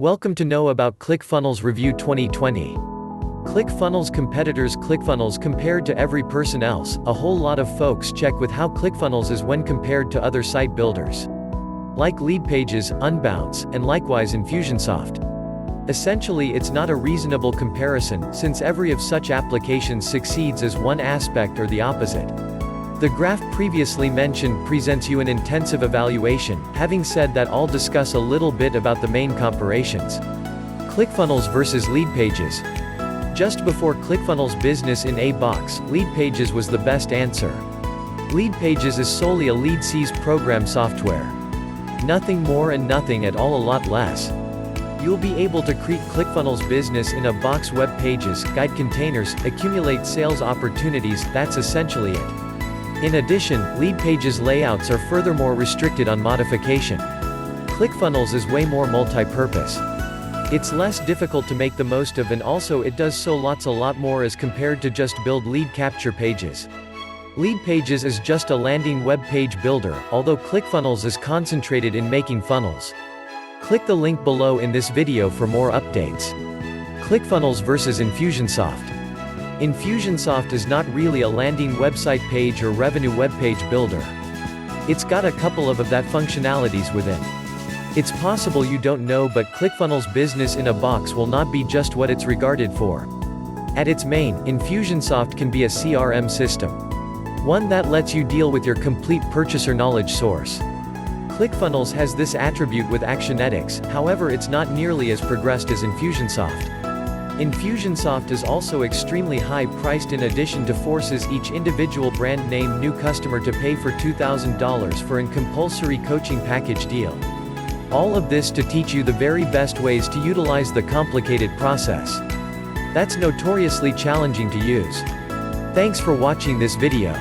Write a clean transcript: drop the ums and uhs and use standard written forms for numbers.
Welcome to know about Clickfunnels Review 2020. Clickfunnels competitors. Clickfunnels compared to every person else. A whole lot of folks check with how Clickfunnels is when compared to other site builders, like Leadpages, Unbounce, and likewise Infusionsoft. Essentially, it's not a reasonable comparison, since every of such applications succeeds as one aspect or the opposite. The graph previously mentioned presents you an intensive evaluation. Having said that, I'll discuss a little bit about the main comparations. Clickfunnels versus Leadpages. Just before Clickfunnels business in a box, Leadpages was the best answer. Leadpages is solely a lead seize program software. Nothing more and nothing at all, a lot less. You'll be able to create Clickfunnels business in a box, web pages, guide containers, accumulate sales opportunities. That's essentially it. In addition, Leadpages layouts are furthermore restricted on modification. Clickfunnels is way more multi-purpose. It's less difficult to make the most of, and also it does so a lot more as compared to just build lead capture pages. Leadpages is just a landing web page builder, although Clickfunnels is concentrated in making funnels. Click the link below in this video for more updates. Clickfunnels versus Infusionsoft. Infusionsoft is not really a landing website page or revenue web page builder. It's got a couple of that functionalities within. It's possible you don't know, but Clickfunnels business in a box will not be just what it's regarded for. At its main, Infusionsoft can be a CRM system. One that lets you deal with your complete purchaser knowledge source. Clickfunnels has this attribute with Actionetics, however it's not nearly as progressed as Infusionsoft. Infusionsoft is also extremely high-priced. In addition to forces each individual brand name new customer to pay for $2,000 for a compulsory coaching package deal. All of this to teach you the very best ways to utilize the complicated process that's notoriously challenging to use. Thanks for watching this video.